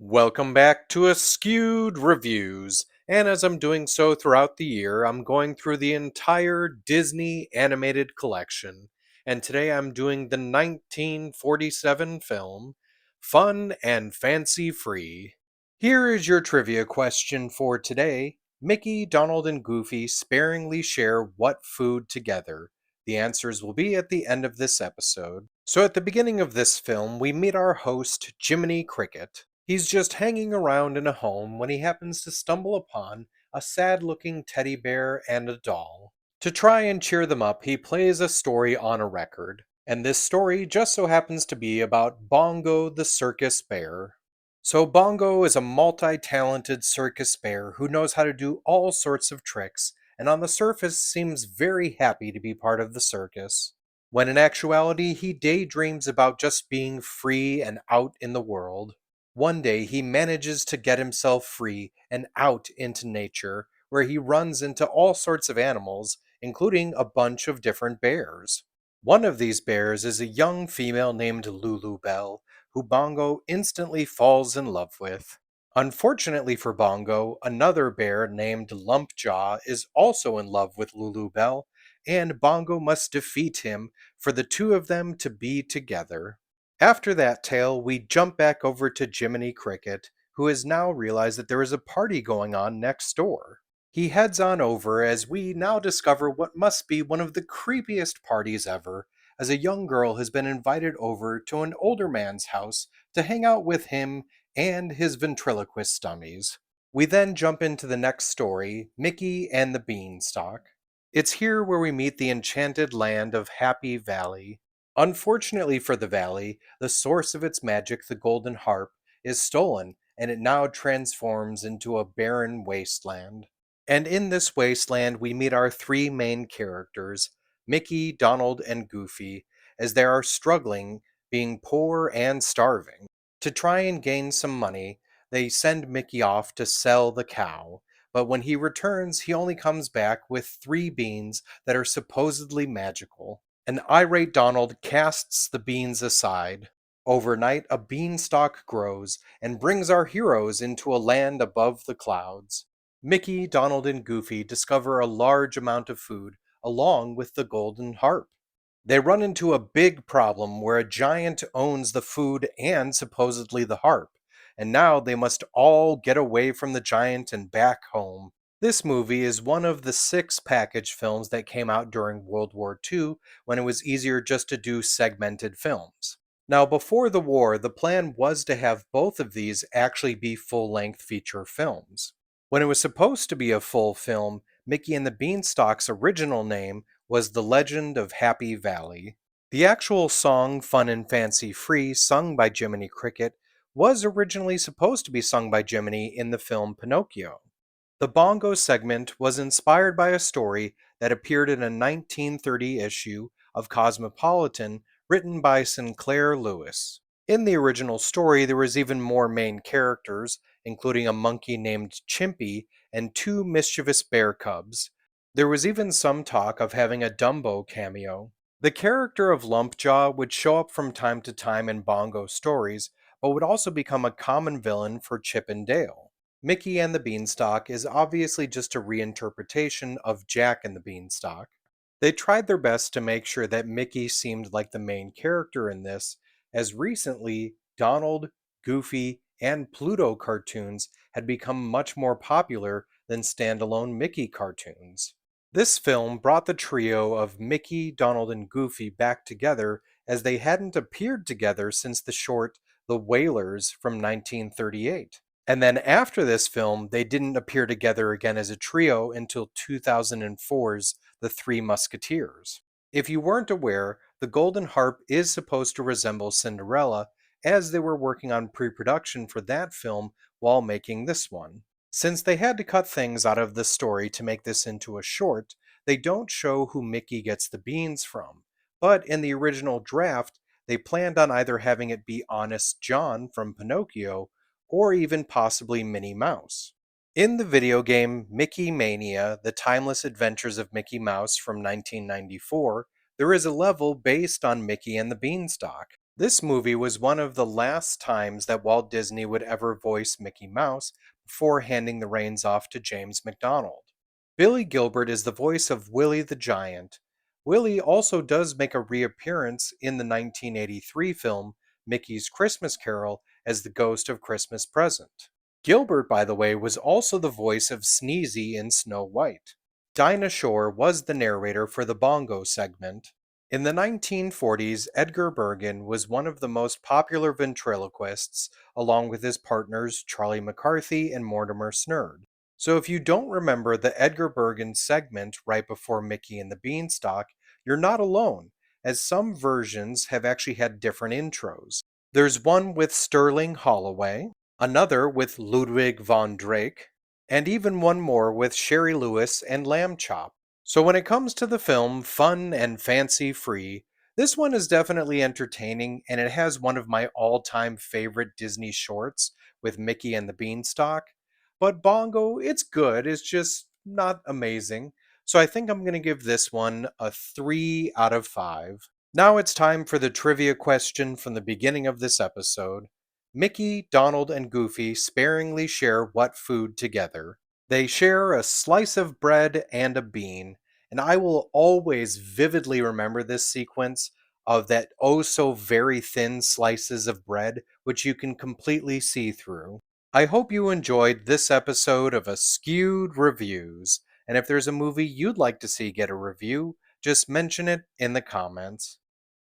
Welcome back to Askewed Reviews. And as I'm doing so throughout the year, I'm going through the entire Disney animated collection. And today I'm doing the 1947 film, Fun and Fancy Free. Here is your trivia question for today. Mickey, Donald, and Goofy sparingly share what food together? The answers will be at the end of this episode. So, at the beginning of this film, we meet our host, Jiminy Cricket. He's just hanging around in a home when he happens to stumble upon a sad looking teddy bear and a doll. To try and cheer them up, he plays a story on a record. And this story just so happens to be about Bongo the circus bear. So, Bongo is a multi talented circus bear who knows how to do all sorts of tricks, and on the surface seems very happy to be part of the circus. When in actuality, he daydreams about just being free and out in the world. One day, he manages to get himself free and out into nature, where he runs into all sorts of animals, including a bunch of different bears. One of these bears is a young female named Lulu Bell, who Bongo instantly falls in love with. Unfortunately for Bongo, another bear named Lumpjaw is also in love with Lulu Bell, and Bongo must defeat him for the two of them to be together. After that tale, we jump back over to Jiminy Cricket, who has now realized that there is a party going on next door. He heads on over as we now discover what must be one of the creepiest parties ever, as a young girl has been invited over to an older man's house to hang out with him and his ventriloquist dummies. We then jump into the next story, Mickey and the Beanstalk. It's here where we meet the enchanted land of Happy Valley. Unfortunately for the valley, the source of its magic, the golden harp, is stolen, and it now transforms into a barren wasteland. And in this wasteland, we meet our three main characters, Mickey, Donald, and Goofy, as they are struggling, being poor and starving. To try and gain some money, they send Mickey off to sell the cow, but when he returns, he only comes back with three beans that are supposedly magical. An irate Donald casts the beans aside. Overnight, a beanstalk grows and brings our heroes into a land above the clouds. Mickey, Donald, and Goofy discover a large amount of food, along with the golden harp. They run into a big problem where a giant owns the food and supposedly the harp, and now they must all get away from the giant and back home. This movie is one of the 6 package films that came out during World War II when it was easier just to do segmented films. Now, before the war, the plan was to have both of these actually be full length feature films. When it was supposed to be a full film, Mickey and the Beanstalk's original name was The Legend of Happy Valley. The actual song Fun and Fancy Free, sung by Jiminy Cricket, was originally supposed to be sung by Jiminy in the film Pinocchio. The Bongo segment was inspired by a story that appeared in a 1930 issue of Cosmopolitan written by Sinclair Lewis. In the original story, there was even more main characters, including a monkey named Chimpy and 2 mischievous bear cubs. There was even some talk of having a Dumbo cameo. The character of Lumpjaw would show up from time to time in Bongo stories, but would also become a common villain for Chip and Dale. Mickey and the Beanstalk is obviously just a reinterpretation of Jack and the Beanstalk. They tried their best to make sure that Mickey seemed like the main character in this, as recently Donald, Goofy, and Pluto cartoons had become much more popular than standalone Mickey cartoons. This film brought the trio of Mickey, Donald, and Goofy back together as they hadn't appeared together since the short The Whalers from 1938. And then after this film, they didn't appear together again as a trio until 2004's The Three Musketeers. If you weren't aware, the Golden Harp is supposed to resemble Cinderella, as they were working on pre production for that film while making this one. Since they had to cut things out of the story to make this into a short, they don't show who Mickey gets the beans from. But in the original draft, they planned on either having it be Honest John from Pinocchio or even possibly Minnie Mouse. In the video game Mickey Mania, The Timeless Adventures of Mickey Mouse from 1994, there is a level based on Mickey and the Beanstalk. This movie was one of the last times that Walt Disney would ever voice Mickey Mouse before handing the reins off to James McDonald. Billy Gilbert is the voice of Willie the Giant. Willie also does make a reappearance in the 1983 film Mickey's Christmas Carol as the ghost of Christmas Present. Gilbert, by the way, was also the voice of Sneezy in Snow White. Dinah Shore was the narrator for the Bongo segment. In the 1940s, Edgar Bergen was one of the most popular ventriloquists, along with his partners Charlie McCarthy and Mortimer Snerd. So if you don't remember the Edgar Bergen segment right before Mickey and the Beanstalk, you're not alone, as some versions have actually had different intros. There's one with Sterling Holloway, another with Ludwig von Drake, and even one more with Sherry Lewis and Lamb Chop. So when it comes to the film, fun and fancy free, this one is definitely entertaining and it has one of my all-time favorite Disney shorts with Mickey and the Beanstalk. But Bongo, it's good, it's just not amazing. So I think I'm going to give this one a 3 out of 5. Now it's time for the trivia question from the beginning of this episode. Mickey, Donald, and Goofy sparingly share what food together? They share a slice of bread and a bean, and I will always vividly remember this sequence of that oh so very thin slices of bread, which you can completely see through. I hope you enjoyed this episode of Askewed Reviews, and if there's a movie you'd like to see get a review, just mention it in the comments.